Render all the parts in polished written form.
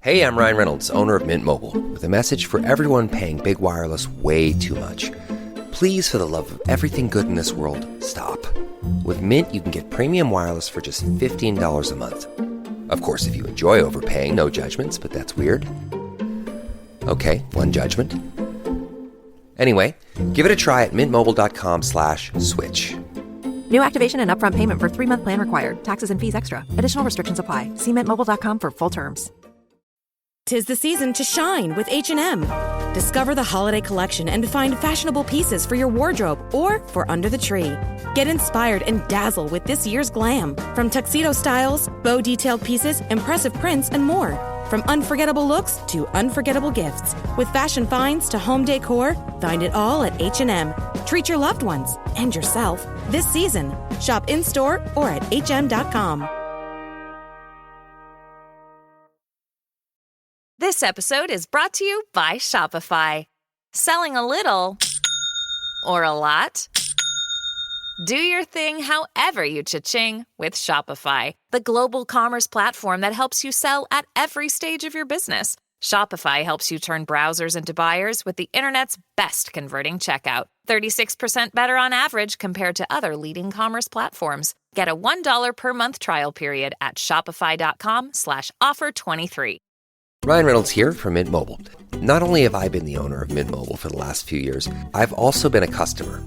Hey, I'm Ryan Reynolds, owner of Mint Mobile, with a message for everyone paying big wireless way too much. Please, for the love of everything good in this world, stop. With Mint, you can get premium wireless for just $15 a month. Of course, if you enjoy overpaying, no judgments, but that's weird. Okay, one judgment. Anyway, give it a try at mintmobile.com/switch. New activation and upfront payment for 3-month plan required. Taxes and fees extra. Additional restrictions apply. See mintmobile.com for full terms. 'Tis the season to shine with H&M. Discover the holiday collection and find fashionable pieces for your wardrobe or for under the tree. Get inspired and dazzle with this year's glam. From tuxedo styles, bow detailed pieces, impressive prints, and more. From unforgettable looks to unforgettable gifts. With fashion finds to home decor, find it all at H&M. Treat your loved ones and yourself this season. Shop in-store or at hm.com. This episode is brought to you by Shopify. Selling a little or a lot? Do your thing however you cha-ching with Shopify, the global commerce platform that helps you sell at every stage of your business. Shopify helps you turn browsers into buyers with the internet's best converting checkout. 36% better on average compared to other leading commerce platforms. Get a $1 per month trial period at shopify.com/offer23. Ryan Reynolds here from Mint Mobile. Not only have I been the owner of Mint Mobile for the last few years, I've also been a customer.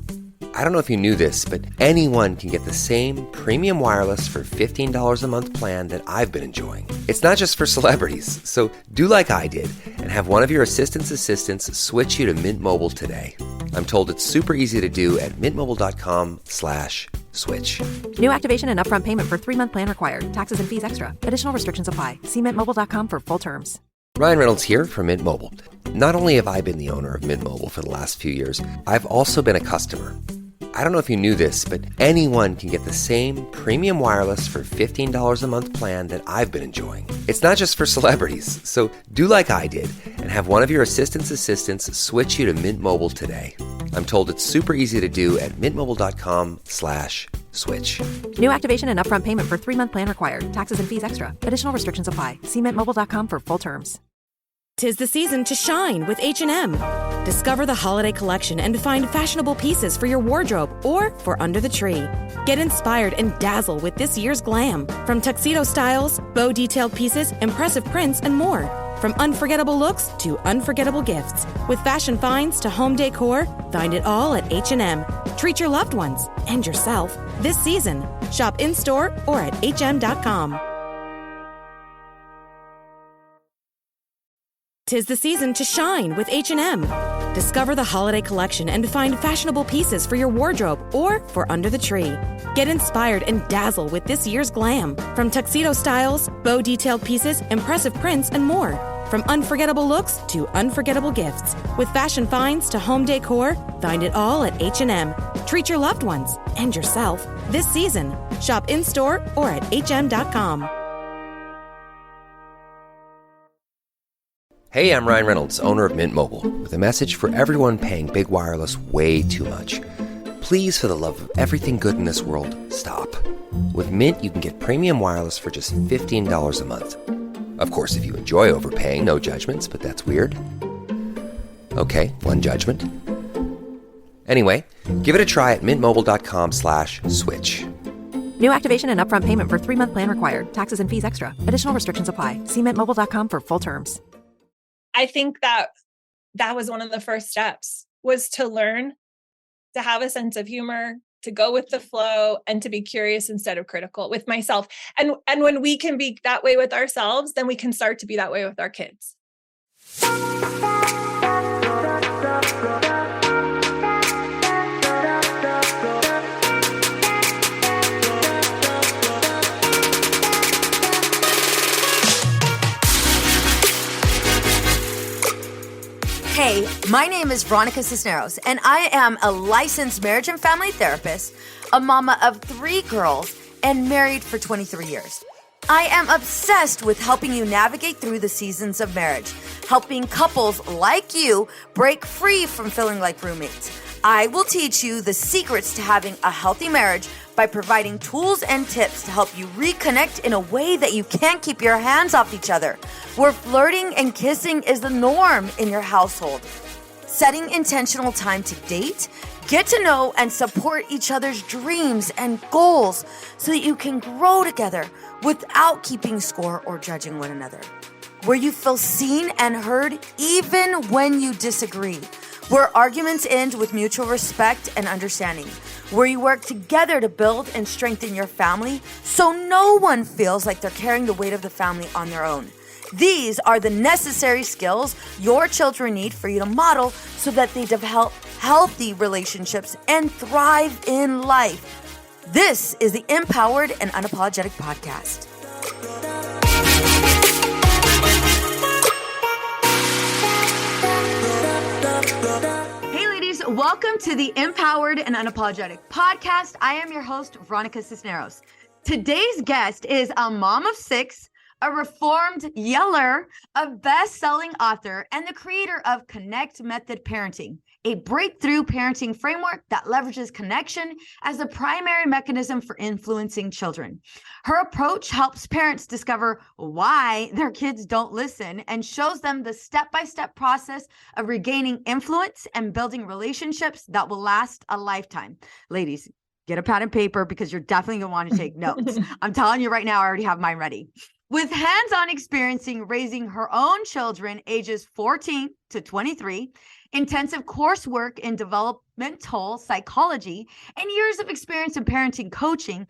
I don't know if you knew this, but anyone can get the same premium wireless for $15 a month plan that I've been enjoying. It's not just for celebrities, so do like I did and have one of your assistants switch you to Mint Mobile today. I'm told it's super easy to do at mintmobile.com/switch. New activation and upfront payment for 3-month plan required. Taxes and fees extra. Additional restrictions apply. See mintmobile.com for full terms. Ryan Reynolds here from Mint Mobile. Not only have I been the owner of Mint Mobile for the last few years, I've also been a customer. I don't know if you knew this, but anyone can get the same premium wireless for $15 a month plan that I've been enjoying. It's not just for celebrities, so do like I did and have one of your assistants switch you to Mint Mobile today. I'm told it's super easy to do at mintmobile.com/switch. New activation and upfront payment for 3-month plan required. Taxes and fees extra. Additional restrictions apply. See mintmobile.com for full terms. 'Tis the season to shine with H&M. Discover the holiday collection and find fashionable pieces for your wardrobe or for under the tree. Get inspired and dazzle with this year's glam. From tuxedo styles, bow detailed pieces, impressive prints, and more. From unforgettable looks to unforgettable gifts. With fashion finds to home decor, find it all at H&M. Treat your loved ones and yourself this season. Shop in-store or at hm.com. 'Tis the season to shine with H&M. Discover the holiday collection and find fashionable pieces for your wardrobe or for under the tree. Get inspired and dazzle with this year's glam. From tuxedo styles, bow detailed pieces, impressive prints, and more. From unforgettable looks to unforgettable gifts. With fashion finds to home decor, find it all at H&M. Treat your loved ones and yourself this season. Shop in-store or at hm.com. Hey, I'm Ryan Reynolds, owner of Mint Mobile, with a message for everyone paying big wireless way too much. Please, for the love of everything good in this world, stop. With Mint, you can get premium wireless for just $15 a month. Of course, if you enjoy overpaying, no judgments, but that's weird. Okay, one judgment. Anyway, give it a try at mintmobile.com/switch. New activation and upfront payment for 3-month plan required. Taxes and fees extra. Additional restrictions apply. See mintmobile.com for full terms. I think that was one of the first steps, was to learn to have a sense of humor, to go with the flow, and to be curious instead of critical with myself. And when we can be that way with ourselves, then we can start to be that way with our kids. Hey, my name is Veronica Cisneros, and I am a licensed marriage and family therapist, a mama of 3 girls, and married for 23 years. I am obsessed with helping you navigate through the seasons of marriage, helping couples like you break free from feeling like roommates. I will teach you the secrets to having a healthy marriage by providing tools and tips to help you reconnect in a way that you can't keep your hands off each other, where flirting and kissing is the norm in your household. Setting intentional time to date, get to know and support each other's dreams and goals so that you can grow together without keeping score or judging one another. Where you feel seen and heard even when you disagree. Where arguments end with mutual respect and understanding. Where you work together to build and strengthen your family so no one feels like they're carrying the weight of the family on their own. These are the necessary skills your children need for you to model so that they develop healthy relationships and thrive in life. This is the Empowered and Unapologetic Podcast. Hey ladies, welcome to the Empowered and Unapologetic Podcast. I am your host, Veronica Cisneros. Today's guest is a mom of 6, a reformed yeller, a best-selling author, and the creator of Connect Method Parenting, a breakthrough parenting framework that leverages connection as the primary mechanism for influencing children. Her approach helps parents discover why their kids don't listen and shows them the step-by-step process of regaining influence and building relationships that will last a lifetime. Ladies, get a pad and paper because you're definitely going to want to take notes. I'm telling you right now, I already have mine ready. With hands-on experiencing raising her own children ages 14 to 23, intensive coursework in developmental psychology, and years of experience in parenting coaching,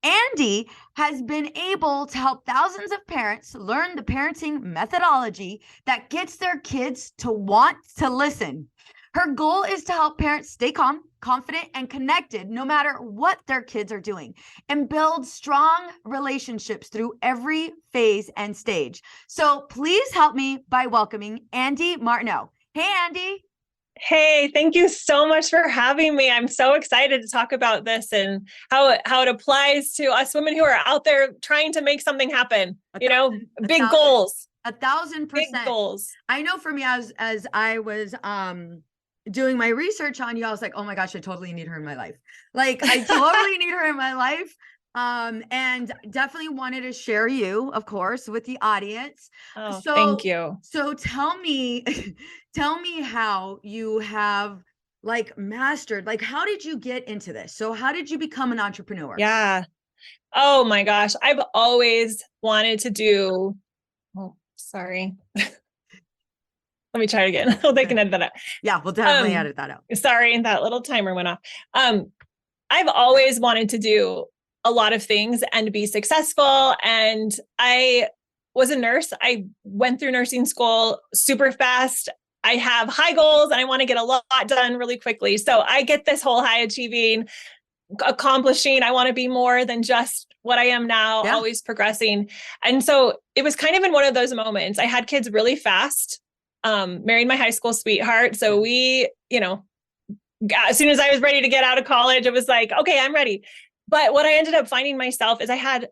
Andee has been able to help thousands of parents learn the parenting methodology that gets their kids to want to listen. Her goal is to help parents stay calm, confident, and connected no matter what their kids are doing and build strong relationships through every phase and stage. So please help me by welcoming Andee Martineau. Hey, Andee. Hey, thank you so much for having me. I'm so excited to talk about this and how it applies to us women who are out there trying to make something happen. Big goals. 1,000%. Big goals. I know for me, as I was doing my research on you, I was like, oh my gosh, I totally need her in my life. Like, I totally need her in my life. And definitely wanted to share you, of course, with the audience. Oh, thank you. So tell me how you have mastered, how did you get into this? So how did you become an entrepreneur? Yeah. Oh my gosh. I've always wanted to do, sorry. Let me try it again. They can edit that out. Yeah, we'll definitely edit that out. Sorry, that little timer went off. I've always wanted to do a lot of things and be successful. And I was a nurse. I went through nursing school super fast. I have high goals and I want to get a lot done really quickly. So I get this whole high achieving, accomplishing. I want to be more than just what I am now, always progressing. And so it was kind of in one of those moments. I had kids really fast. Married my high school sweetheart. So we, as soon as I was ready to get out of college, it was like, okay, I'm ready. But what I ended up finding myself is I had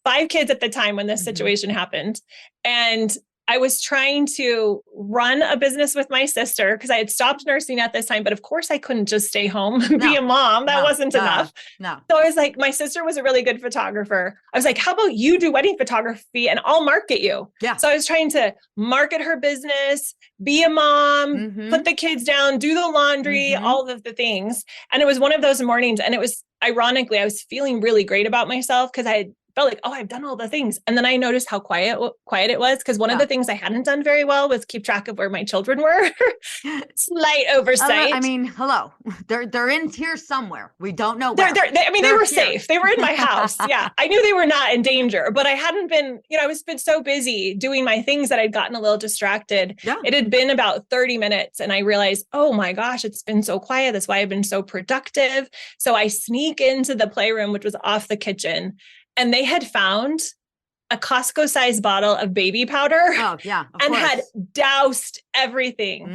5 kids at the time when this situation happened. And I was trying to run a business with my sister because I had stopped nursing at this time. But of course I couldn't just stay home and be a mom. That wasn't enough. No. So I was like, my sister was a really good photographer. I was like, how about you do wedding photography and I'll market you? Yeah. So I was trying to market her business, be a mom, put the kids down, do the laundry, all of the things. And it was one of those mornings. And it was ironically, I was feeling really great about myself because I had felt like, oh, I've done all the things. And then I noticed how quiet it was. Because one of the things I hadn't done very well was keep track of where my children were. Slight oversight. I mean, hello, they're in here somewhere. We don't know where. They were safe. They were in my house. Yeah. I knew they were not in danger, but I hadn't been, I was been so busy doing my things that I'd gotten a little distracted. Yeah. It had been about 30 minutes and I realized, oh my gosh, it's been so quiet. That's why I've been so productive. So I sneak into the playroom, which was off the kitchen. And they had found a Costco-sized bottle of baby powder. Oh, yeah. And had doused everything.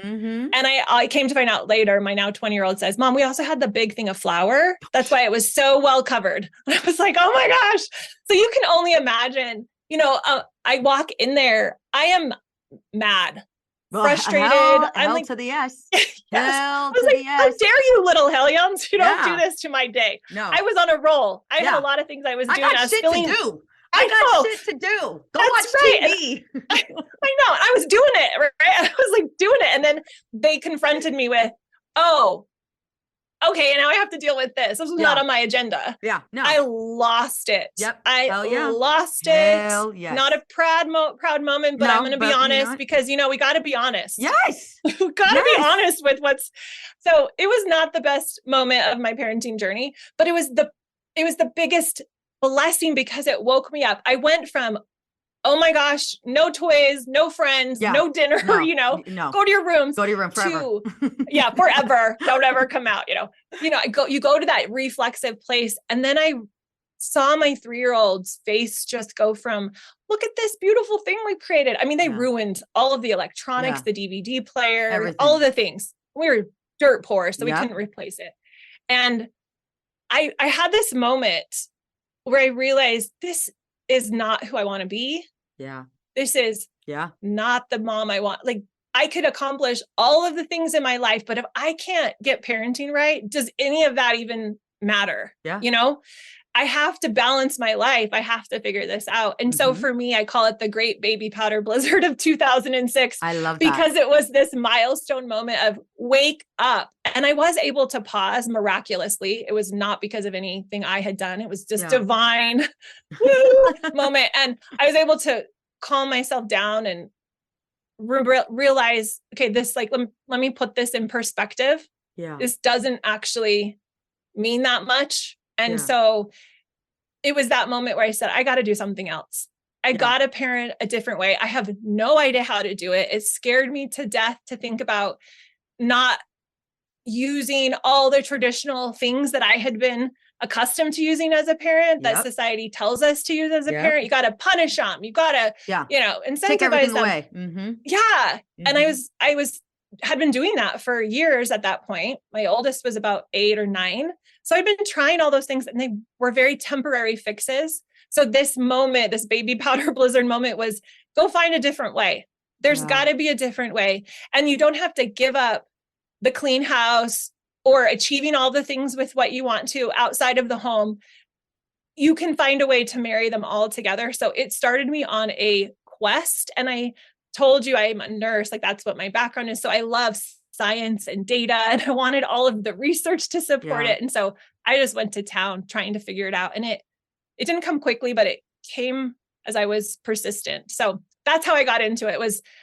And I came to find out later, my now 20-year-old says, Mom, we also had the big thing of flour. That's why it was so well covered. And I was like, oh my gosh. So you can only imagine, I walk in there, I am mad. frustrated. Hell to the yes. Yes. Hell I was to like, the yes. how dare you, little hellions? You don't do Yeah. this to my day. No. I was on a roll. I had Yeah. a lot of things I was I doing. got I was shit feeling, to do. I got know. shit to do. Go That's watch right. TV. I know. I was doing it, right? I was like doing it. And then they confronted me with, oh, okay, now I have to deal with this. This was not on my agenda. Yeah, no. I lost it. Yep. I lost Hell it. yes. Not a proud moment, but No, I'm going to be but you know honest what? because, we got to be honest. Yes. We got to be Yes. honest with so it was not the best moment of my parenting journey, but it was the biggest blessing because it woke me up. I went from, oh my gosh, no toys, no friends, no dinner, No. go to your rooms. Go to your room forever. Forever. Don't ever come out, you go to that reflexive place. And then I saw my 3-year-old's face just go from, look at this beautiful thing we created. I mean, they ruined all of the electronics, the DVD player, everything. all of the things. We were dirt poor, so we couldn't replace it. And I had this moment where I realized this is not who I want to be. Yeah. This is not the mom I want. Like, I could accomplish all of the things in my life, but if I can't get parenting right, does any of that even matter? Yeah. I have to balance my life. I have to figure this out. And so for me, I call it the great baby powder blizzard of 2006. I love that. Because it was this milestone moment of wake up. And I was able to pause miraculously. It was not because of anything I had done. It was just divine moment. And I was able to calm myself down and realize, okay, this let me put this in perspective. Yeah. This doesn't actually mean that much. And so it was that moment where I said, I got to do something else. I got to parent a different way. I have no idea how to do it. It scared me to death to think about not using all the traditional things that I had been accustomed to using as a parent that society tells us to use as a parent. You got to punish them. You got to, incentivize take everything them. away. Mm-hmm. Yeah. Mm-hmm. And I had been doing that for years at that point. My oldest was about 8 or 9. So I'd been trying all those things and they were very temporary fixes. So this moment, this baby powder blizzard moment was go find a different way. There's got to be a different way. And you don't have to give up the clean house or achieving all the things with what you want to outside of the home. You can find a way to marry them all together. So it started me on a quest. And I told you I'm a nurse, like that's what my background is. So I love science and data and I wanted all of the research to support it. And so I just went to town trying to figure it out. And it didn't come quickly, but it came as I was persistent. So that's how I got into it.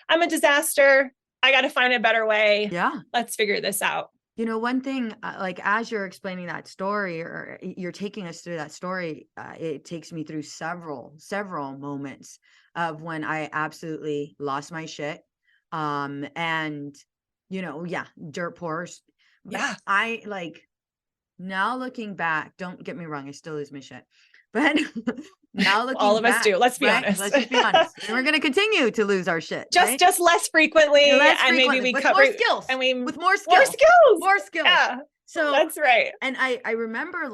I'm a disaster. I got to find a better way. Yeah. Let's figure this out. One thing, like as you're explaining that story or you're taking us through that story, it takes me through several moments of when I absolutely lost my shit. And, dirt poor. Yeah. I now looking back, don't get me wrong, I still lose my shit. But now looking all of back, us do. Let's be honest. Let's just be honest. And we're going to continue to lose our shit. Just less frequently. And maybe we with cover more skills. And we with more skills. More skills. Yeah. So that's right. And I remember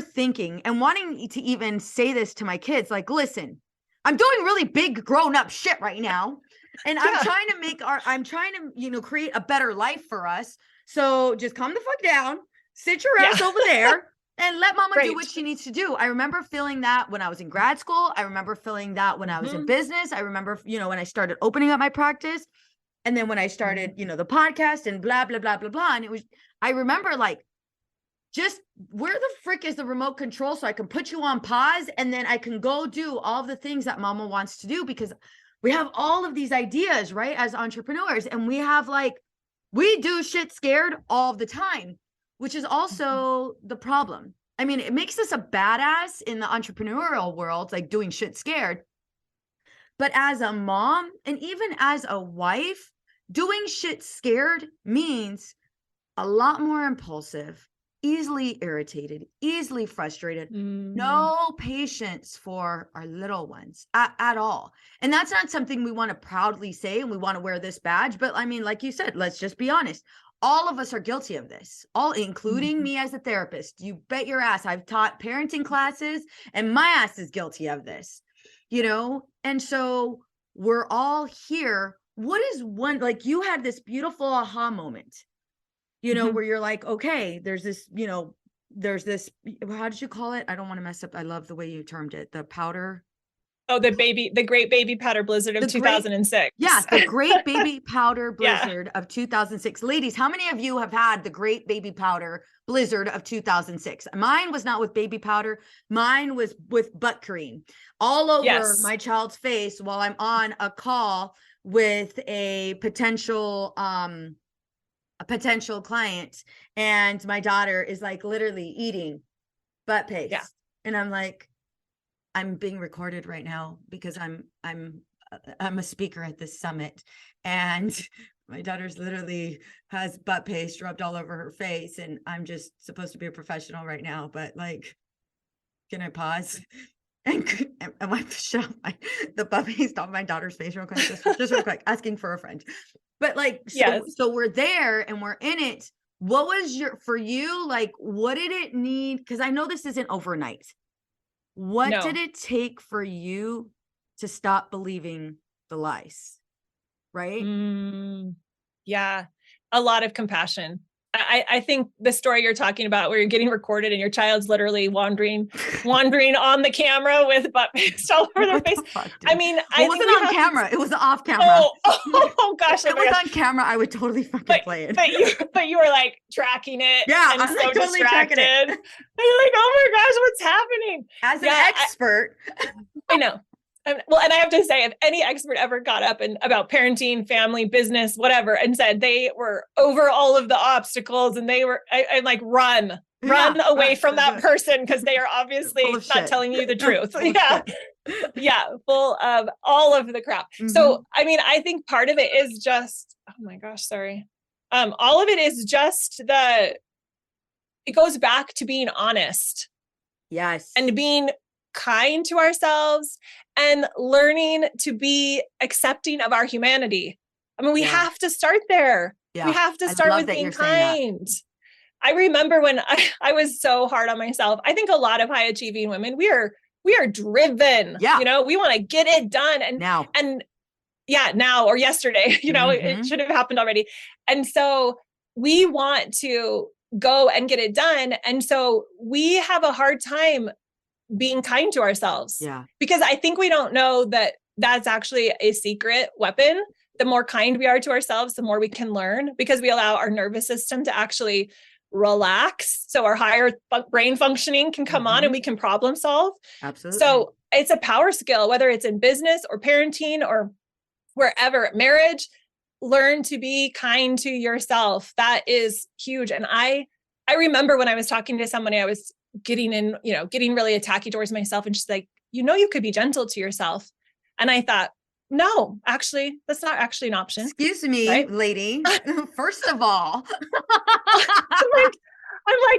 thinking and wanting to even say this to my kids, like, listen, I'm doing really big grown up shit right now. And I'm trying to create a better life for us. So just calm the fuck down, sit your ass over there and let mama do what she needs to do. I remember feeling that when I was in grad school. I remember feeling that when I was in business. I remember, when I started opening up my practice. And then when I started, the podcast and blah, blah, blah, blah, blah. And I remember just where the frick is the remote control so I can put you on pause and then I can go do all the things that mama wants to do, because we have all of these ideas, right? As entrepreneurs, and we have we do shit scared all the time, which is also the problem. I mean, it makes us a badass in the entrepreneurial world, doing shit scared. But as a mom and even as a wife, doing shit scared means a lot more impulsive, easily irritated, easily frustrated, no patience for our little ones at all. And that's not something we want to proudly say and we want to wear this badge. But I mean, like you said, let's just be honest. All of us are guilty of this, all including me as a therapist. You bet your ass. I've taught parenting classes and my ass is guilty of this, And so we're all here. What is one, like you had this beautiful aha moment, where you're like, okay, there's this, how did you call it? I don't want to mess up. I love the way you termed it. The powder. Oh, the great baby powder blizzard of 2006. The great baby powder blizzard of 2006. Ladies, how many of you have had the great baby powder blizzard of 2006? Mine was not with baby powder. Mine was with butt cream all over my child's face while I'm on a call with a potential client. And my daughter is like literally eating butt paste. Yeah. And I'm like, I'm being recorded right now because I'm a speaker at this summit, and my daughter's literally has butt paste rubbed all over her face, and I'm just supposed to be a professional right now, but like, can I pause and wipe the butt paste off my daughter's face real quick, just real quick, asking for a friend. But like, so we're there and we're in it. What was for you, like, what did it need? Because I know this isn't overnight. What did it take for you to stop believing the lies? Right? Yeah. A lot of compassion. I think the story you're talking about where you're getting recorded and your child's literally wandering on the camera with butt paste all over their face. I mean, it wasn't on camera. It was off camera. Oh gosh. If it was on camera, I would totally fucking play it. But you were like tracking it. Yeah, and I'm so like totally distracted. tracking it. And you're like, oh my gosh, what's happening? As an expert. I know. Well, and I have to say, if any expert ever got up and about parenting, family, business, whatever, and said they were over all of the obstacles and I'm like, run away from that person, because they are obviously not telling you the truth. Full of all of the crap. Mm-hmm. So, I mean, I think part of it is just, oh my gosh, sorry. All of it is just it goes back to being honest. Yes. And being kind to ourselves and learning to be accepting of our humanity. I mean, we have to start there. Yeah. We have to start with being kind. I remember when I was so hard on myself. I think a lot of high achieving women, we are driven. Yeah. We want to get it done. And now or yesterday, it should have happened already. And so we want to go and get it done. And so we have a hard time being kind to ourselves. Yeah. Because I think we don't know that that's actually a secret weapon. The more kind we are to ourselves, the more we can learn, because we allow our nervous system to actually relax. So our higher brain functioning can come on and we can problem solve. Absolutely. So it's a power skill, whether it's in business or parenting or wherever, marriage, learn to be kind to yourself. That is huge. And I remember when I was talking to somebody, I was getting really attacky towards myself. And she's like, you could be gentle to yourself. And I thought, no, actually, that's not actually an option. Excuse me, right? Lady. First of all, I'm like,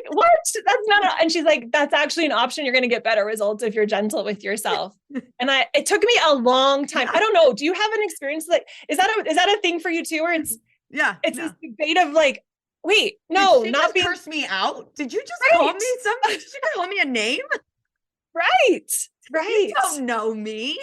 what? That's not, and she's like, that's actually an option. You're going to get better results if you're gentle with yourself. And it took me a long time. I don't know. Do you have an experience like, is that a thing for you too? Where it's this debate of like, wait, no, not being curse me out. Did you just call me something? Did you call me a name? Right. You don't know me.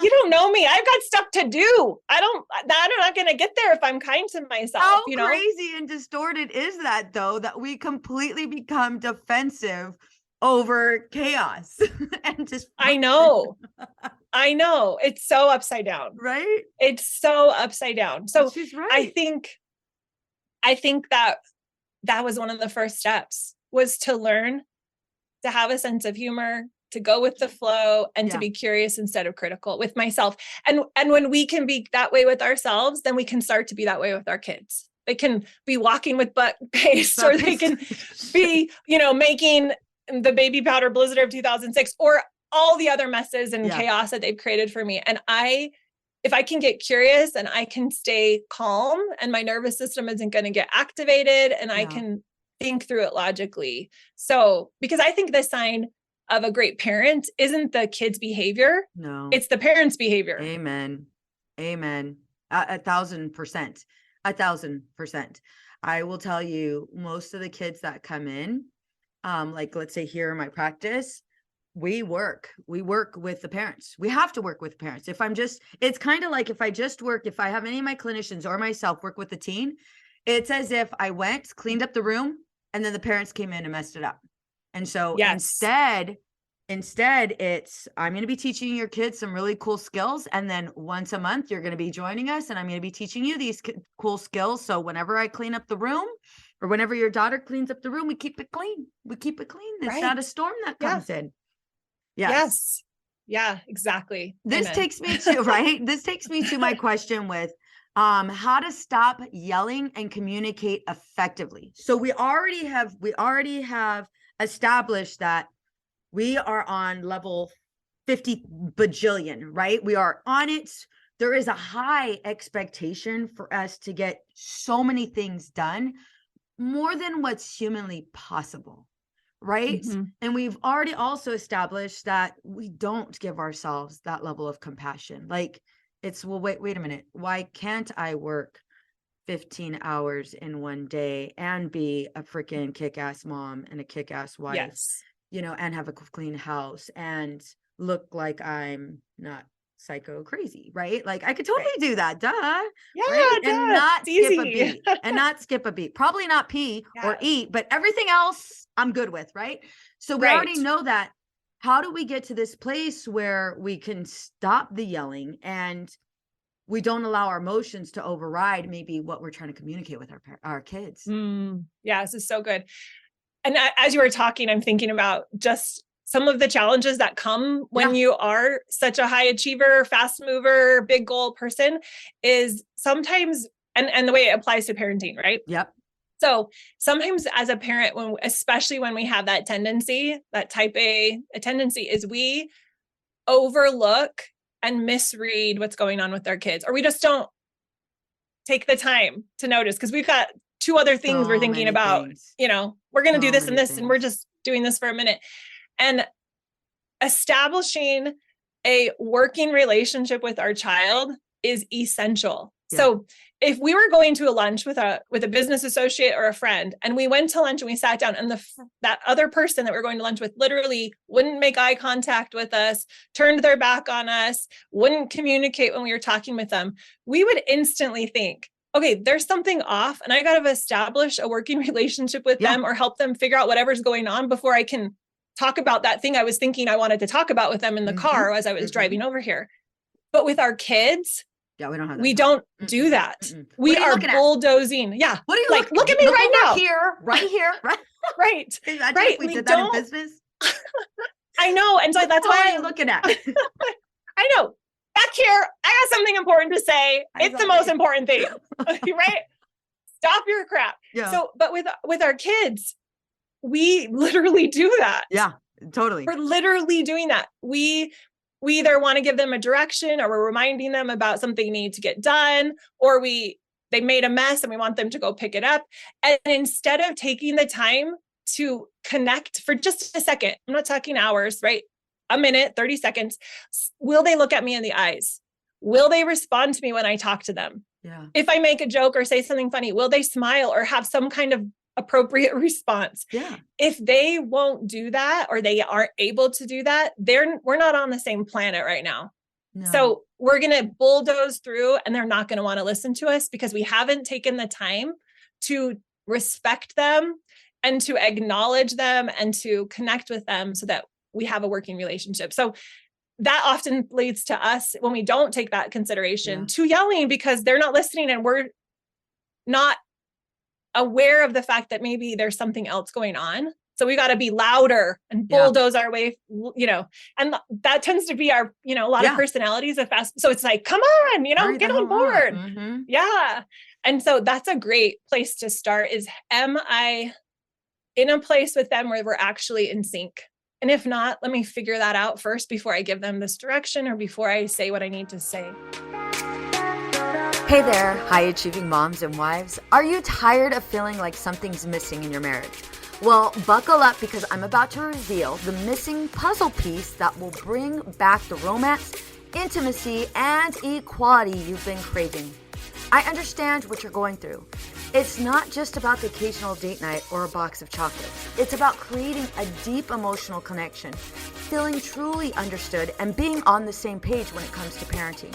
You don't know me. I've got stuff to do. I'm not going to get there if I'm kind to myself. How crazy and distorted is that, though, that we completely become defensive over chaos and just. I know. It's so upside down. Right. It's so upside down. So she's right. I think that was one of the first steps, was to learn to have a sense of humor, to go with the flow, and to be curious instead of critical with myself. And when we can be that way with ourselves, then we can start to be that way with our kids. They can be walking with butt paste, or they can be, making the baby powder blizzard of 2006, or all the other messes and chaos that they've created for me. And if I can get curious and I can stay calm and my nervous system isn't going to get activated, and I can think through it logically. So, because I think the sign of a great parent isn't the kid's behavior. No, it's the parent's behavior. Amen. 1,000%. 1,000%. I will tell you, most of the kids that come in, like let's say here in my practice, we work with the parents. We have to work with parents. It's kind of like if I have any of my clinicians or myself work with the teen, it's as if I went, cleaned up the room, and then the parents came in and messed it up. And so instead it's, I'm going to be teaching your kids some really cool skills. And then once a month, you're going to be joining us and I'm going to be teaching you these cool skills. So whenever I clean up the room, or whenever your daughter cleans up the room, we keep it clean. It's not a storm that comes in. Yes. Yeah, exactly. This takes me to my question with how to stop yelling and communicate effectively. So we already have established that we are on level 50 bajillion, right? We are on it. There is a high expectation for us to get so many things done, more than what's humanly possible. Right. Mm-hmm. And we've already also established that we don't give ourselves that level of compassion. Like it's, well, wait a minute. Why can't I work 15 hours in one day and be a freaking kick-ass mom and a kick-ass wife, and have a clean house and look like I'm not psycho crazy, right? Like I could totally do that. Duh. Yeah. Right? Duh. And not skip a beat. Probably not pee or eat, but everything else I'm good with, right? So we already know that. How do we get to this place where we can stop the yelling and we don't allow our emotions to override maybe what we're trying to communicate with our kids? Yeah, this is so good. And as you were talking, I'm thinking about just some of the challenges that come when you are such a high achiever, fast mover, big goal person is sometimes, and the way it applies to parenting, right? Yep. So sometimes as a parent, especially when we have that tendency, that type A tendency, is we overlook and misread what's going on with our kids, or we just don't take the time to notice because we've got two other things we're thinking about, we're going to do this and this, and we're just doing this for a minute. And establishing a working relationship with our child is essential. Yeah. So if we were going to a lunch with a business associate or a friend, and we went to lunch and we sat down, and that other person that we're going to lunch with literally wouldn't make eye contact with us, turned their back on us, wouldn't communicate when we were talking with them, we would instantly think, okay, there's something off, and I got to establish a working relationship with them or help them figure out whatever's going on before I can talk about that thing I was thinking I wanted to talk about with them in the car as I was driving over here. But with our kids, we don't have that. We don't do that. We are bulldozing. Yeah. What are you like? Look at me right now. Right here. Right. Right. We did that in business. I know. And so that's why I'm looking at. I know. Back here, I got something important to say. It's the most important thing. Right? Stop your crap. Yeah. So, but with our kids, we literally do that. Yeah, totally. We're literally doing that. We either want to give them a direction, or we're reminding them about something they need to get done, or they made a mess and we want them to go pick it up. And instead of taking the time to connect for just a second, I'm not talking hours, right? A minute, 30 seconds. Will they look at me in the eyes? Will they respond to me when I talk to them? Yeah. If I make a joke or say something funny, will they smile or have some kind of appropriate response? Yeah. If they won't do that, or they aren't able to do that, we're not on the same planet right now. No. So we're going to bulldoze through, and they're not going to want to listen to us because we haven't taken the time to respect them and to acknowledge them and to connect with them so that we have a working relationship. So that often leads to us, when we don't take that consideration, to yelling because they're not listening and we're not aware of the fact that maybe there's something else going on. So we got to be louder and bulldoze our way, and that tends to be our, a lot of personalities of fast. So it's like, come on, get on board. Mm-hmm. Yeah. And so that's a great place to start is, am I in a place with them where we're actually in sync? And if not, let me figure that out first before I give them this direction or before I say what I need to say. Hey there, high-achieving moms and wives. Are you tired of feeling like something's missing in your marriage? Well, buckle up because I'm about to reveal the missing puzzle piece that will bring back the romance, intimacy, and equality you've been craving. I understand what you're going through. It's not just about the occasional date night or a box of chocolates. It's about creating a deep emotional connection, feeling truly understood and being on the same page when it comes to parenting.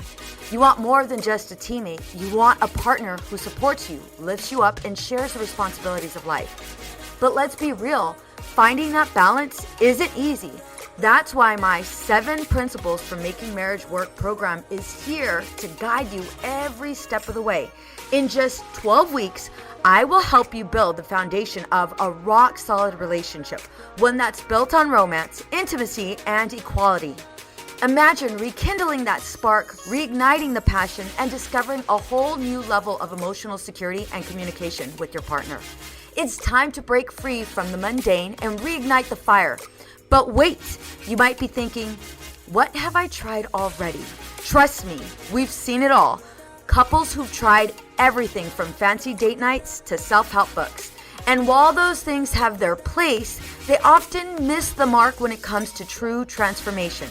You want more than just a teammate. You want a partner who supports you, lifts you up, and shares the responsibilities of life. But let's be real, finding that balance isn't easy. That's why my 7 Principles for Making Marriage Work program is here to guide you every step of the way. In just 12 weeks, I will help you build the foundation of a rock-solid relationship, one that's built on romance, intimacy, and equality. Imagine rekindling that spark, reigniting the passion, and discovering a whole new level of emotional security and communication with your partner. It's time to break free from the mundane and reignite the fire. But wait, you might be thinking, what have I tried already? Trust me, we've seen it all. Couples who've tried everything from fancy date nights to self-help books. And while those things have their place, they often miss the mark when it comes to true transformation.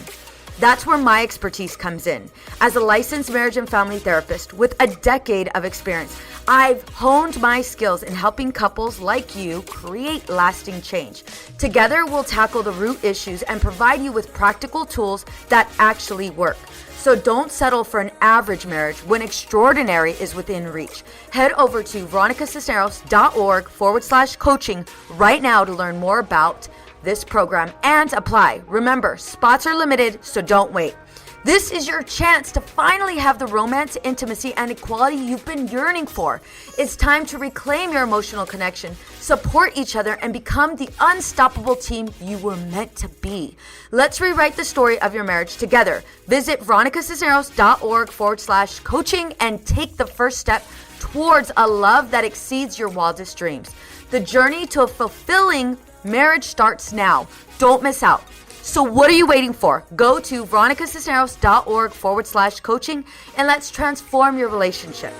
That's where my expertise comes in. As a licensed marriage and family therapist with a decade of experience, I've honed my skills in helping couples like you create lasting change. Together, we'll tackle the root issues and provide you with practical tools that actually work. So don't settle for an average marriage when extraordinary is within reach. Head over to veronicacisneros.org/coaching right now to learn more about this program and apply. Remember, spots are limited, so don't wait. This is your chance to finally have the romance, intimacy, and equality you've been yearning for. It's time to reclaim your emotional connection, support each other, and become the unstoppable team you were meant to be. Let's rewrite the story of your marriage together. Visit veronicacisneros.org/coaching and take the first step towards a love that exceeds your wildest dreams. The journey to a fulfilling marriage starts now. Don't miss out. So what are you waiting for? Go to veronicacisneros.org/coaching and let's transform your relationship.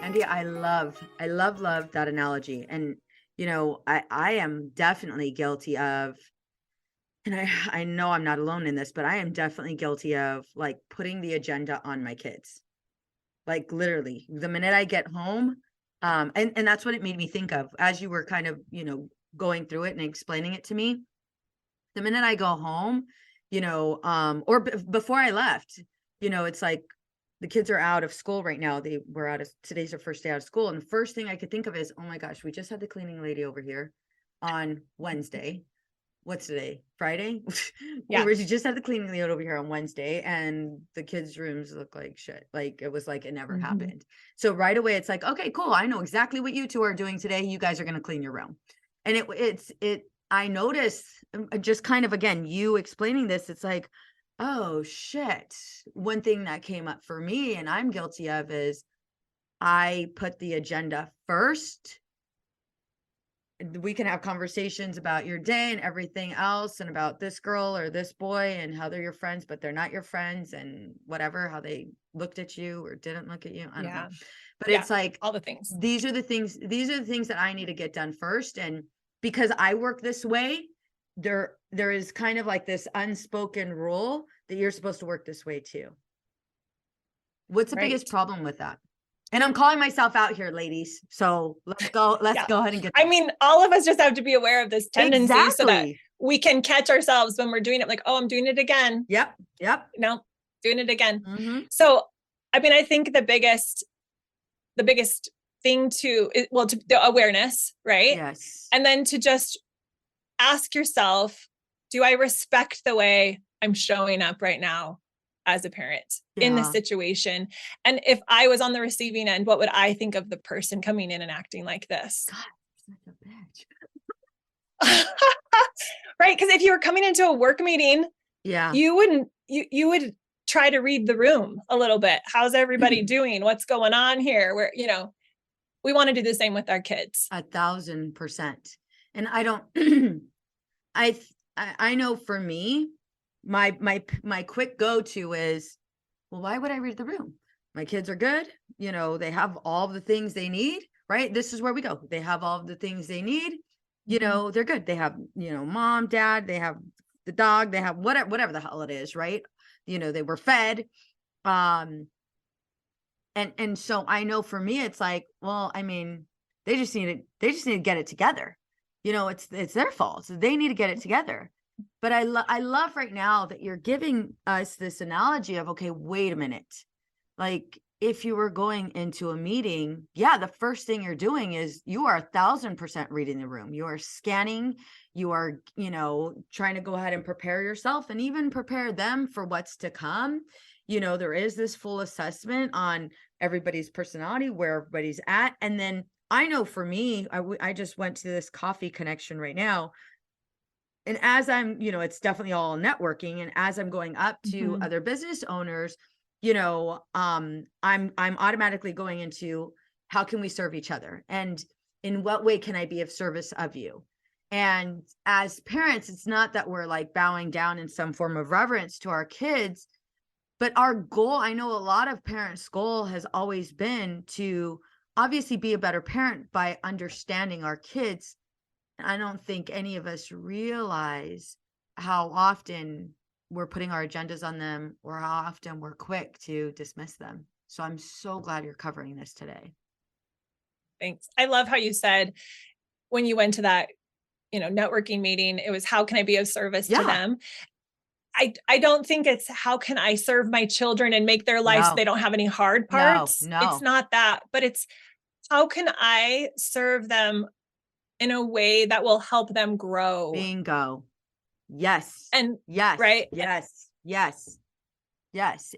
Andee, I love that analogy. And, you know, I am definitely guilty of, and I know I'm not alone in this, but I am definitely guilty of like putting the agenda on my kids. Like literally the minute I get home, and that's what it made me think of as you were kind of, you know, going through it and explaining it to me. The minute I go home, you know, before I left, you know, it's like the kids are out of school right now. Today's their first day out of school. And the first thing I could think of is, oh my gosh, we just had the cleaning lady over here on Wednesday. What's today? Friday? Yeah. We just had the cleaning lady over here on Wednesday and the kids' rooms look like shit. Like it was like it never happened. So right away it's like, okay, cool. I know exactly what you two are doing today. You guys are going to clean your room. And I noticed just kind of, again, you explaining this, it's like, oh shit. One thing that came up for me and I'm guilty of is I put the agenda first. We can have conversations about your day and everything else and about this girl or this boy and how they're your friends, but they're not your friends and whatever, how they looked at you or didn't look at you. I don't know. But it's like all the things. These are the things that I need to get done first. And because I work this way, there is kind of like this unspoken rule that you're supposed to work this way too. What's the biggest problem with that? And I'm calling myself out here, ladies. So let's go ahead and get I mean, all of us just have to be aware of this tendency so that we can catch ourselves when we're doing it. Like, oh, I'm doing it again. Yep. No, doing it again. So, I mean, I think the biggest thing to the awareness, right? Yes. And then to just ask yourself, do I respect the way I'm showing up right now as a parent in this situation? And if I was on the receiving end, what would I think of the person coming in and acting like this? God, such a bitch. Right? Because if you were coming into a work meeting, you would try to read the room a little bit. How's everybody doing? What's going on here? Where, you know, we want to do the same with our kids. 1,000%. And I don't, I know for me, my quick go-to is, well, why would I read the room? My kids are good. You know, they have all the things they need, right? This is where we go. They have all the things they need. You know, they're good. They have, you know, mom, dad, they have the dog, they have whatever the hell it is, right? You know, they were fed. And And so I know for me, it's like, well, I mean, they just need to get it together. It's their fault. So they need to get it together. But I love right now that you're giving us this analogy of, okay, wait a minute. Like, if you were going into a meeting, the first thing you're doing is you are 1,000% reading the room. You are scanning, you are, trying to go ahead and prepare yourself and even prepare them for what's to come. There is this full assessment on everybody's personality, where everybody's at. And then I know for me, I just went to this coffee connection right now. And as I'm, it's definitely all networking. And as I'm going up to other business owners, I'm automatically going into, how can we serve each other? And in what way can I be of service of you? And as parents, it's not that we're like bowing down in some form of reverence to our kids, but our goal, I know a lot of parents' goal has always been to obviously be a better parent by understanding our kids. I don't think any of us realize how often we're putting our agendas on them, or how often we're quick to dismiss them. So I'm so glad you're covering this today. Thanks. I love how you said when you went to that, networking meeting, it was, how can I be of service to them? I don't think it's, how can I serve my children and make their lives so they don't have any hard parts? No. It's not that, but it's, how can I serve them in a way that will help them grow? Bingo. Yes. And yes. Right. Yes.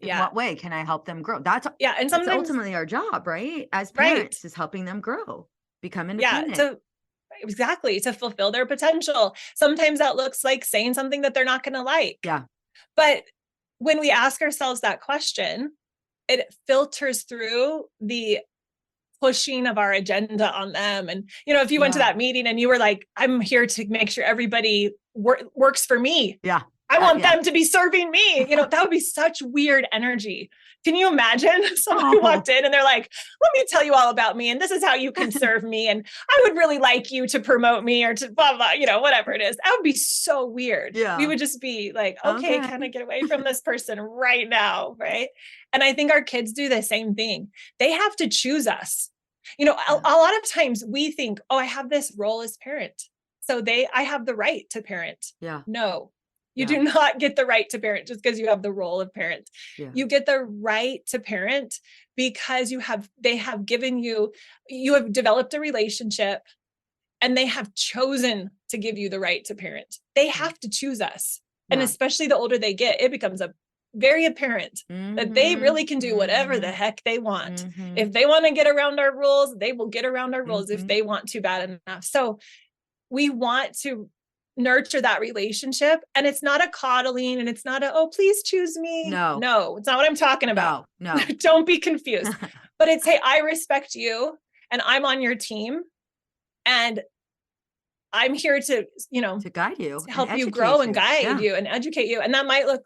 In what way can I help them grow? That's and sometimes that's ultimately our job, right? As parents, is helping them grow, become independent. Exactly. To fulfill their potential. Sometimes that looks like saying something that they're not going to like. Yeah. But when we ask ourselves that question, it filters through the pushing of our agenda on them. And, if you went to that meeting and you were like, I'm here to make sure everybody works for me. Yeah. I want them to be serving me. That would be such weird energy. Can you imagine somebody walked in and they're like, let me tell you all about me. And this is how you can serve me. And I would really like you to promote me, or to blah, blah, whatever it is. That would be so weird. Yeah. We would just be like, okay, kind of get away from this person right now. Right. And I think our kids do the same thing. They have to choose us. A lot of times we think, I have this role as parent, so I have the right to parent. Yeah. No. You do not get the right to parent just because you have the role of parent. Yeah. You get the right to parent because they have given you have developed a relationship, and they have chosen to give you the right to parent. They have to choose us. Yeah. And especially the older they get, it becomes very apparent that they really can do whatever the heck they want. If they want to get around our rules, they will get around our rules if they want to bad enough. So we want to nurture that relationship, and it's not a coddling, and it's not please choose me. No, it's not what I'm talking about. No. Don't be confused. But it's, hey, I respect you, and I'm on your team, and I'm here to, to guide you, to help you grow and guide you and educate you. And that might look,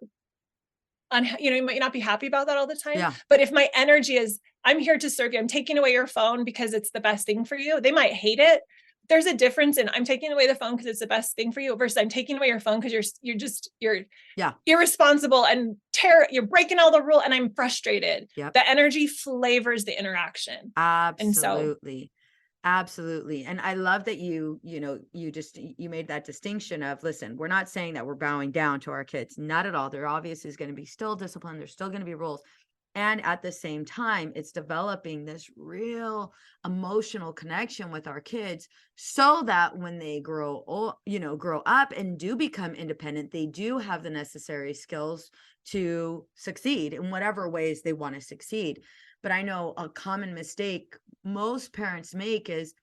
you might not be happy about that all the time. Yeah. But if my energy is, I'm here to serve you, I'm taking away your phone because it's the best thing for you. They might hate it. There's a difference in, I'm taking away the phone because it's the best thing for you, versus I'm taking away your phone because you're irresponsible and you're breaking all the rules, and I'm frustrated. Yep. The energy flavors the interaction. Absolutely. Absolutely. And I love that you made that distinction of, listen, we're not saying that we're bowing down to our kids. Not at all. There obviously is going to be still discipline. There's still going to be rules. And at the same time, it's developing this real emotional connection with our kids, so that when they grow up and do become independent, they do have the necessary skills to succeed in whatever ways they want to succeed. But I know a common mistake most parents make is,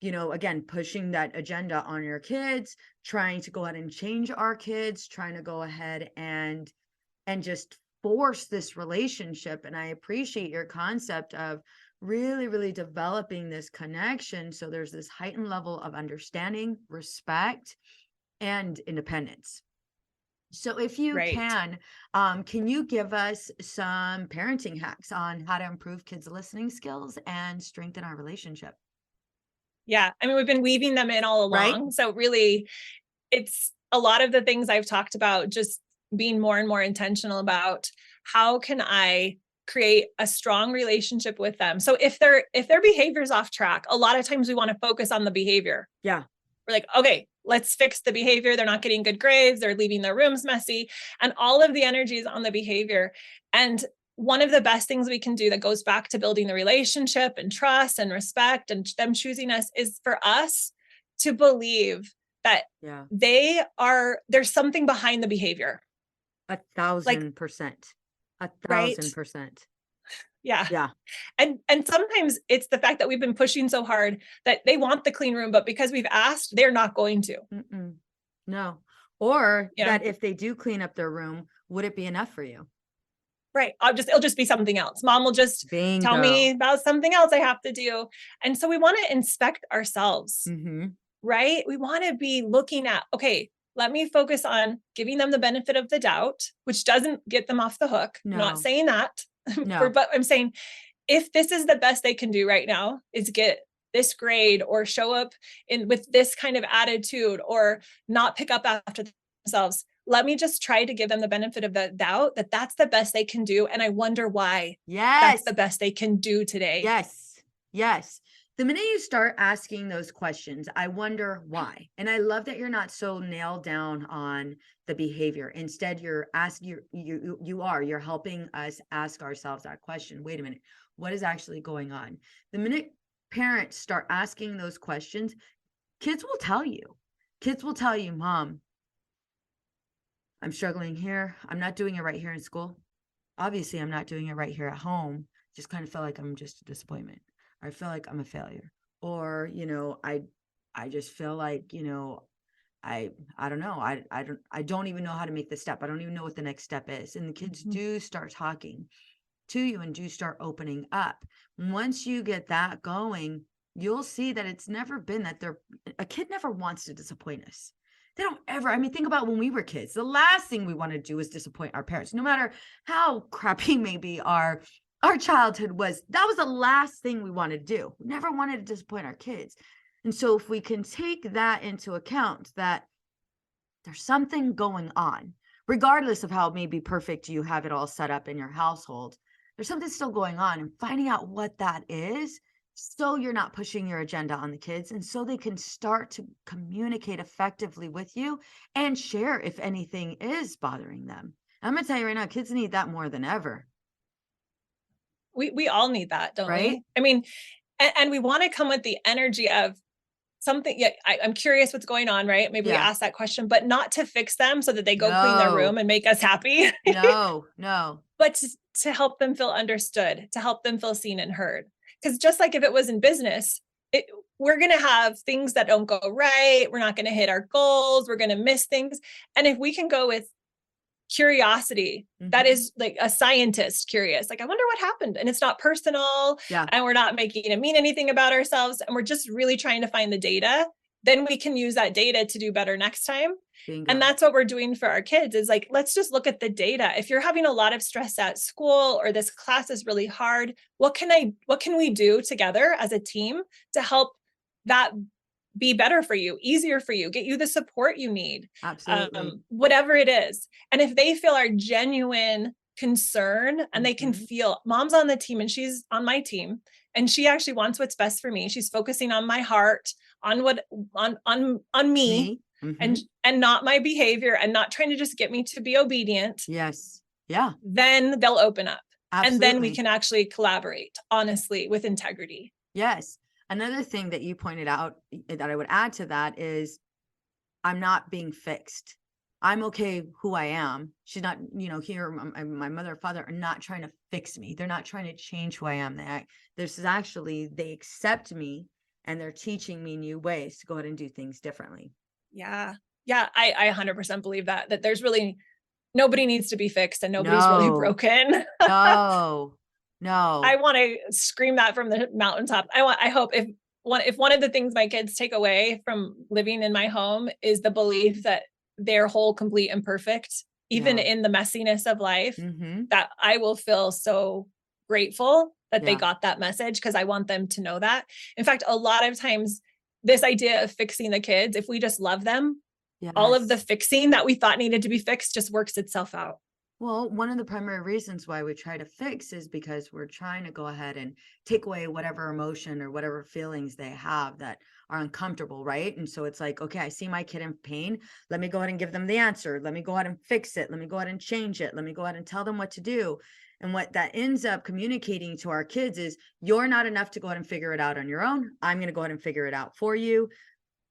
again, pushing that agenda on your kids, trying to go ahead and change our kids, trying to go ahead and just force this relationship. And I appreciate your concept of really, really developing this connection. So there's this heightened level of understanding, respect, and independence. So if you can you give us some parenting hacks on how to improve kids' listening skills and strengthen our relationship? Yeah. I mean, we've been weaving them in all along. Right? So really, it's a lot of the things I've talked about, just being more and more intentional about, how can I create a strong relationship with them. So if their behavior's off track, a lot of times we want to focus on the behavior. Yeah. We're like, okay, let's fix the behavior. They're not getting good grades. They're leaving their rooms messy. And all of the energy is on the behavior. And one of the best things we can do that goes back to building the relationship and trust and respect and them choosing us is for us to believe that there's something behind the behavior. 1,000%. 1,000%. Yeah. Yeah. And sometimes it's the fact that we've been pushing so hard that they want the clean room, but because we've asked, they're not going to. No. Or that if they do clean up their room, would it be enough for you? Right. It'll just be something else. Mom will just tell me about something else I have to do. And so we want to inspect ourselves, right? We want to be looking at, okay, let me focus on giving them the benefit of the doubt, which doesn't get them off the hook. No. I'm not saying that. No. But I'm saying if this is the best they can do right now is get this grade or show up with this kind of attitude or not pick up after themselves, let me just try to give them the benefit of the doubt that that's the best they can do. And I wonder why that's the best they can do today. Yes. The minute you start asking those questions, I wonder why. And I love that you're not so nailed down on the behavior. Instead, you're helping us ask ourselves that question. Wait a minute, what is actually going on? The minute parents start asking those questions, kids will tell you. Kids will tell you, Mom, I'm struggling here. I'm not doing it right here in school. Obviously, I'm not doing it right here at home. Just kind of feel like I'm just a disappointment. I feel like I'm a failure. Or, I just feel like, I don't know. I don't even know how to make the step. I don't even know what the next step is. And the kids do start talking to you and do start opening up. Once you get that going, you'll see that it's never been that a kid never wants to disappoint us. They don't ever, think about when we were kids. The last thing we want to do is disappoint our parents, no matter how crappy maybe our childhood was. That was the last thing we wanted to do. We never wanted to disappoint our kids. And so if we can take that into account, that there's something going on, regardless of how maybe perfect you have it all set up in your household, there's something still going on, and finding out what that is, so you're not pushing your agenda on the kids, and so they can start to communicate effectively with you and share if anything is bothering them. I'm going to tell you right now, kids need that more than ever. We all need that, don't right? we? And we want to come with the energy of something. Yeah, I'm curious what's going on, right? Maybe we ask that question, but not to fix them so that they go clean their room and make us happy. No. But to help them feel understood, to help them feel seen and heard. Because just like if it was in business, we're going to have things that don't go right. We're not going to hit our goals. We're going to miss things. And if we can go with curiosity, that is like a scientist curious, like, I wonder what happened. And it's not personal. And we're not making it mean anything about ourselves. And we're just really trying to find the data. Then we can use that data to do better next time. Bingo. And that's what we're doing for our kids is like, let's just look at the data. If you're having a lot of stress at school or this class is really hard, what can we do together as a team to help that be better for you, easier for you, get you the support you need, absolutely, whatever it is. And if they feel our genuine concern and they can feel Mom's on the team and she's on my team and she actually wants what's best for me. She's focusing on my heart, on me. And not my behavior and not trying to just get me to be obedient. Yes. Yeah. Then they'll open up. Absolutely. And then we can actually collaborate honestly with integrity. Yes. Another thing that you pointed out that I would add to that is I'm not being fixed. I'm okay who I am. She's not, here, my mother or father are not trying to fix me. They're not trying to change who I am. They accept me and they're teaching me new ways to go ahead and do things differently. Yeah. I 100% believe that there's really nobody needs to be fixed and nobody's really broken. No. I want to scream that from the mountaintop. I hope if one of the things my kids take away from living in my home is the belief that they're whole, complete, and perfect, even in the messiness of life, that I will feel so grateful that they got that message, because I want them to know that. In fact, a lot of times this idea of fixing the kids, if we just love them, all of the fixing that we thought needed to be fixed just works itself out. Well, one of the primary reasons why we try to fix is because we're trying to go ahead and take away whatever emotion or whatever feelings they have that are uncomfortable, right? And so it's like, okay, I see my kid in pain. Let me go ahead and give them the answer. Let me go ahead and fix it. Let me go ahead and change it. Let me go ahead and tell them what to do. And what that ends up communicating to our kids is, you're not enough to go ahead and figure it out on your own. I'm going to go ahead and figure it out for you.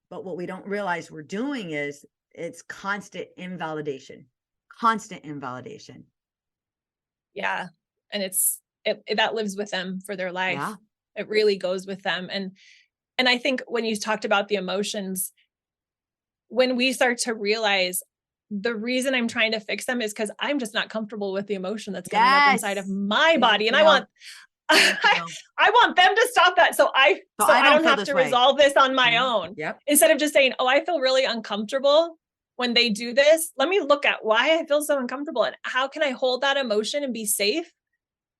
But what we don't realize we're doing is it's constant invalidation. Yeah. And that lives with them for their life. Yeah. It really goes with them. And I think when you talked about the emotions, when we start to realize the reason I'm trying to fix them is because I'm just not comfortable with the emotion that's coming up inside of my body. And I want them to stop that. So I don't have to resolve this on my own. Yep. Instead of just saying, oh, I feel really uncomfortable when they do this. Let me look at why I feel so uncomfortable and how can I hold that emotion and be safe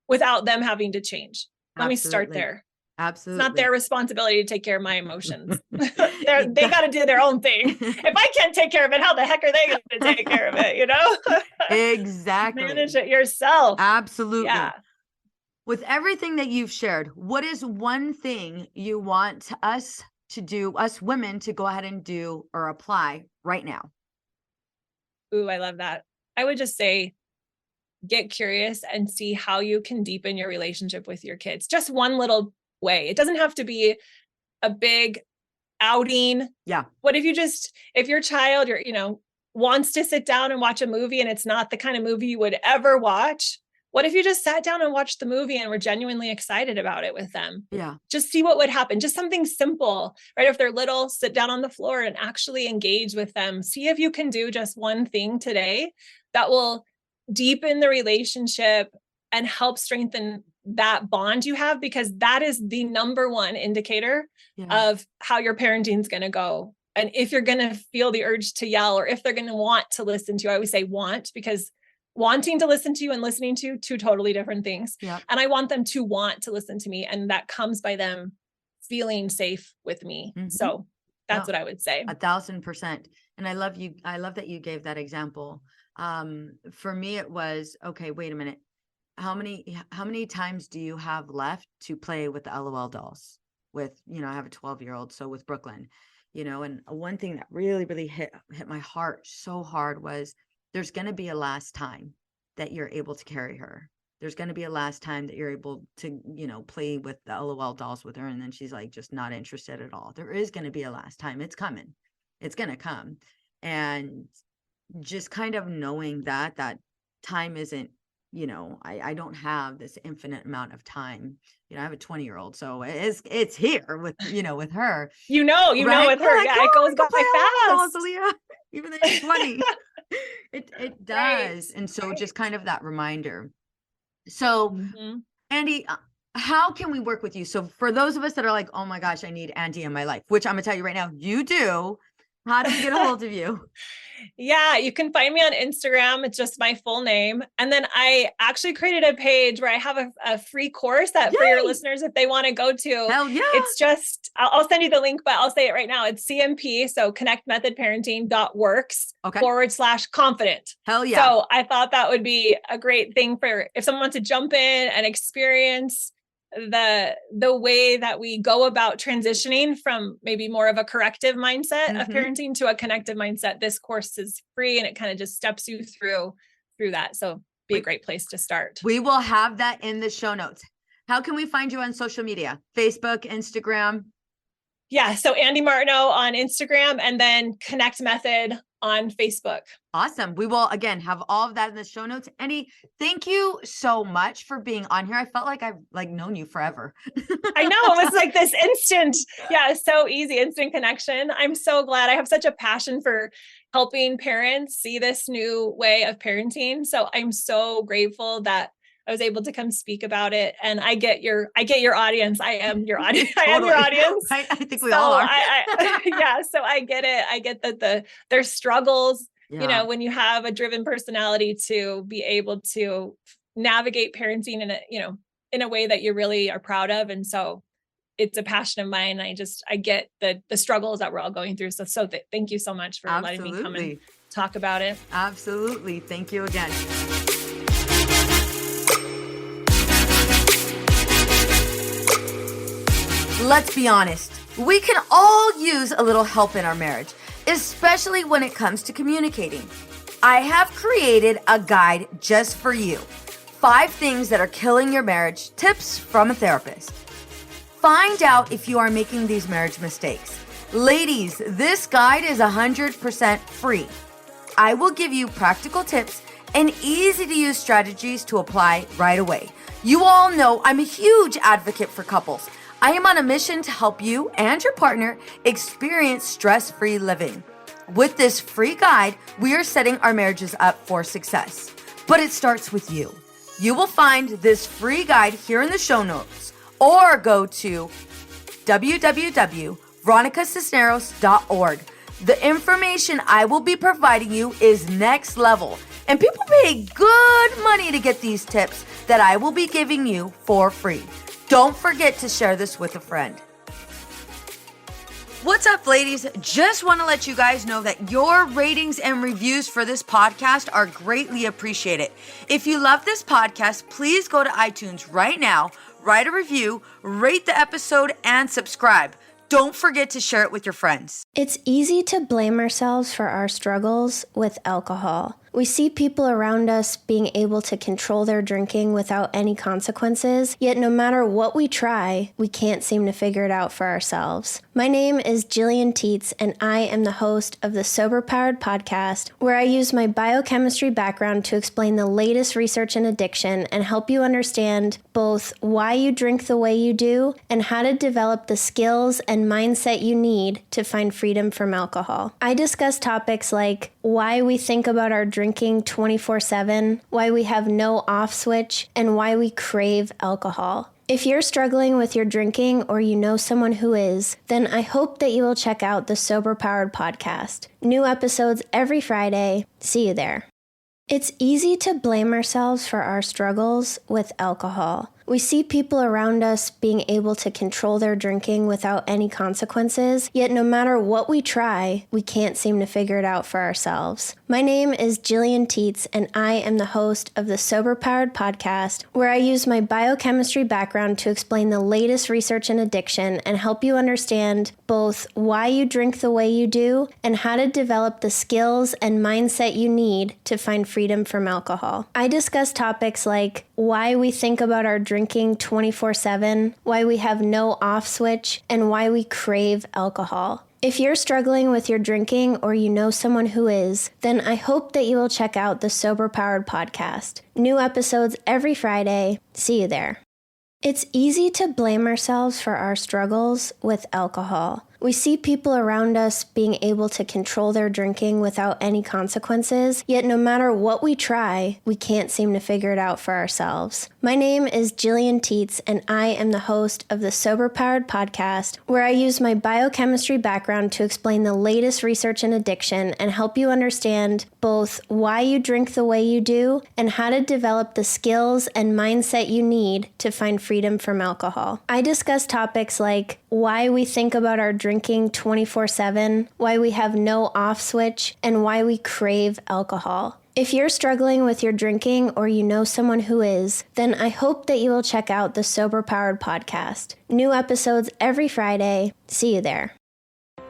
without them having to change. Let me start there. Absolutely. It's not their responsibility to take care of my emotions. They got to do their own thing. If I can't take care of it, how the heck are they going to take care of it? You know? Exactly. Manage it yourself. Absolutely. Yeah. With everything that you've shared, what is one thing you want us to do, us women to go ahead and do or apply right now? Ooh, I love that. I would just say, get curious and see how you can deepen your relationship with your kids. Just one little way. It doesn't have to be a big outing. Yeah. What if your child, wants to sit down and watch a movie and it's not the kind of movie you would ever watch? What if you just sat down and watched the movie and were genuinely excited about it with them? Yeah. Just see what would happen. Just something simple, right? If they're little, sit down on the floor and actually engage with them. See if you can do just one thing today that will deepen the relationship and help strengthen that bond you have, because that is the number one indicator of how your parenting is going to go. And if you're going to feel the urge to yell, or if they're going to want to listen to you, I always say want, because wanting to listen to you and listening to two totally different things. Yep. And I want them to want to listen to me. And that comes by them feeling safe with me. Mm-hmm. So that's what I would say. 1,000%. And I love that you gave that example. For me, it was, okay, wait a minute. How many times do you have left to play with the LOL dolls with, I have a 12-year-old. So with Brooklyn, and one thing that really, really hit my heart so hard was, there's going to be a last time that you're able to carry her. There's going to be a last time that you're able to, play with the LOL dolls with her. And then she's like, just not interested at all. There is going to be a last time. It's coming. It's going to come. And just kind of knowing that time isn't, I don't have this infinite amount of time. I have a 20-year-old, so it's here with, with her. Right? With her. Yeah, it goes by fast. Dolls, even though you're 20. It does. Right. And so just kind of that reminder. So Andee, how can we work with you? So for those of us that are like, oh my gosh, I need Andee in my life, which I'm gonna tell you right now, you do. How do we get a hold of you? Yeah, you can find me on Instagram. It's just my full name. And then I actually created a page where I have a free course that for your listeners, if they want to go to. Hell yeah. It's just, I'll send you the link, but I'll say it right now. It's CMP. So connectmethodparenting.works /confident. Hell yeah. So I thought that would be a great thing for if someone wants to jump in and experience the way that we go about transitioning from maybe more of a corrective mindset of parenting to a connective mindset. This course is free and it kind of just steps you through that. So be a great place to start. We will have that in the show notes. How can we find you on social media? Facebook, Instagram? Yeah. So Andee Martineau on Instagram, and then Connect Method on Facebook. Awesome. We will, again, have all of that in the show notes. Andee, thank you so much for being on here. I felt like I've known you forever. I know, it was like this instant. Yeah. So easy, instant connection. I'm so glad. I have such a passion for helping parents see this new way of parenting. So I'm so grateful that I was able to come speak about it. And I get your audience. I am your audience. I am your audience. I think we all are. Yeah. So I get it. I get that there's struggles, when you have a driven personality, to be able to navigate parenting in a way that you really are proud of. And so it's a passion of mine. I get the struggles that we're all going through. So thank you so much for letting me come and talk about it. Absolutely. Thank you again. let's be honest. We can all use a little help in our marriage, especially when it comes to communicating. I have created a guide just for you. 5 things that are killing your marriage, tips from a therapist. Find out if you are making these marriage mistakes. Ladies, this guide is 100% free. I will give you practical tips and easy to use strategies to apply right away. You all know I'm a huge advocate for couples. I am on a mission to help you and your partner experience stress-free living. With this free guide, we are setting our marriages up for success. But it starts with you. You will find this free guide here in the show notes or go to www.veronicacisneros.org. The information I will be providing you is next level, and people pay good money to get these tips that I will be giving you for free. Don't forget to share this with a friend. What's up, ladies? Just want to let you guys know that your ratings and reviews for this podcast are greatly appreciated. If you love this podcast, please go to iTunes right now, write a review, rate the episode, and subscribe. Don't forget to share it with your friends. It's easy to blame ourselves for our struggles with alcohol. We see people around us being able to control their drinking without any consequences, yet no matter what we try, we can't seem to figure it out for ourselves. My name is Jillian Teets, and I am the host of the Sober Powered podcast, where I use my biochemistry background to explain the latest research in addiction and help you understand both why you drink the way you do and how to develop the skills and mindset you need to find freedom from alcohol. I discuss topics like why we think about our drinking 24/7, why we have no off switch, and why we crave alcohol. If you're struggling with your drinking or you know someone who is, then I hope that you will check out the Sober Powered podcast. New episodes every Friday. See you there. It's easy to blame ourselves for our struggles with alcohol. We see people around us being able to control their drinking without any consequences, yet no matter what we try, we can't seem to figure it out for ourselves. My name is Jillian Teets, and I am the host of the Sober Powered podcast, where I use my biochemistry background to explain the latest research in addiction and help you understand both why you drink the way you do and how to develop the skills and mindset you need to find freedom from alcohol. I discuss topics like why we think about our drinking 24/7, why we have no off switch, and why we crave alcohol. If you're struggling with your drinking or you know someone who is, then I hope that you will check out the Sober Powered podcast. New episodes every Friday. See you there. It's easy to blame ourselves for our struggles with alcohol. We see people around us being able to control their drinking without any consequences, yet no matter what we try, we can't seem to figure it out for ourselves. My name is Jillian Teets, and I am the host of the Sober Powered podcast, where I use my biochemistry background to explain the latest research in addiction and help you understand both why you drink the way you do and how to develop the skills and mindset you need to find freedom from alcohol. I discuss topics like why we think about our drinking 24/7, why we have no off switch, and why we crave alcohol. If you're struggling with your drinking or you know someone who is, then I hope that you will check out the Sober Powered podcast. New episodes every Friday. See you there.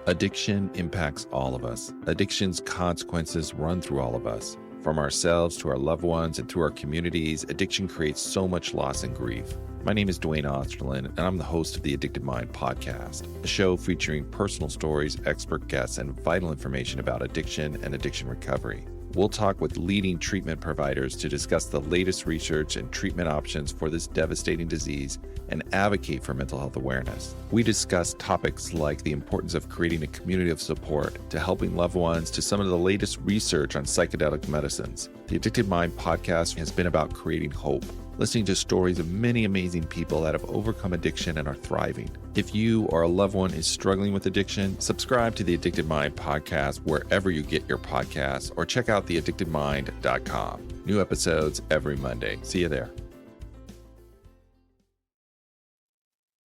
Addiction impacts all of us. Addiction's consequences run through all of us. From ourselves to our loved ones and through our communities, addiction creates so much loss and grief. My name is Dwayne Osterlin, and I'm the host of the Addicted Mind podcast, a show featuring personal stories, expert guests, and vital information about addiction and addiction recovery. We'll talk with leading treatment providers to discuss the latest research and treatment options for this devastating disease and advocate for mental health awareness. We discuss topics like the importance of creating a community of support, to helping loved ones, to some of the latest research on psychedelic medicines. The Addicted Mind podcast has been about creating hope, listening to stories of many amazing people that have overcome addiction and are thriving. If you or a loved one is struggling with addiction, subscribe to the Addicted Mind podcast wherever you get your podcasts, or check out theaddictedmind.com. New episodes every Monday. See you there.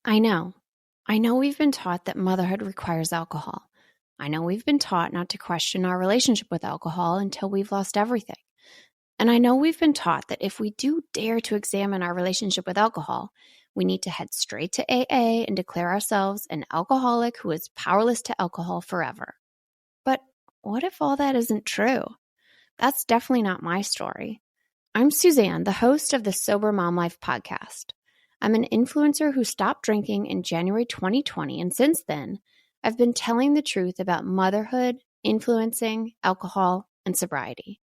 I know we've been taught that motherhood requires alcohol. I know we've been taught not to question our relationship with alcohol until we've lost everything. And I know we've been taught that if we do dare to examine our relationship with alcohol, We need to head straight to AA and declare ourselves an alcoholic who is powerless to alcohol forever. But what if all that isn't true? That's definitely not my story. I'm Suzanne, the host of the Sober Mom Life podcast. I'm an influencer who stopped drinking in January 2020, and since then, I've been telling the truth about motherhood, influencing, alcohol, and sobriety.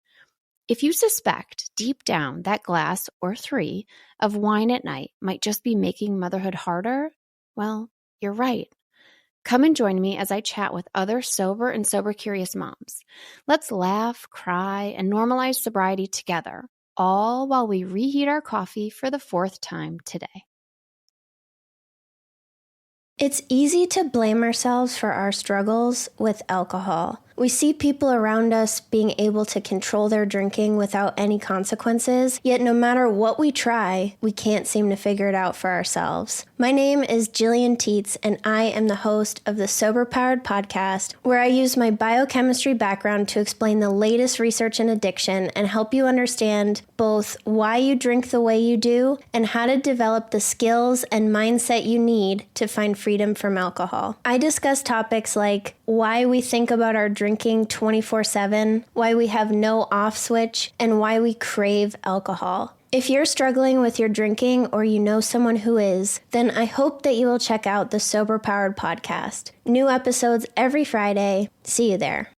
If you suspect deep down that glass or 3 of wine at night might just be making motherhood harder, well, you're right. Come and join me as I chat with other sober and sober-curious moms. Let's laugh, cry, and normalize sobriety together, all while we reheat our coffee for the 4th time today. It's easy to blame ourselves for our struggles with alcohol. We see people around us being able to control their drinking without any consequences, yet no matter what we try, we can't seem to figure it out for ourselves. My name is Jillian Teets, and I am the host of the Sober Powered podcast, where I use my biochemistry background to explain the latest research in addiction and help you understand both why you drink the way you do and how to develop the skills and mindset you need to find freedom from alcohol. I discuss topics like why we think about our drinking 24/7, why we have no off switch, and why we crave alcohol. If you're struggling with your drinking or you know someone who is, then I hope that you will check out the Sober Powered podcast. New episodes every Friday. See you there.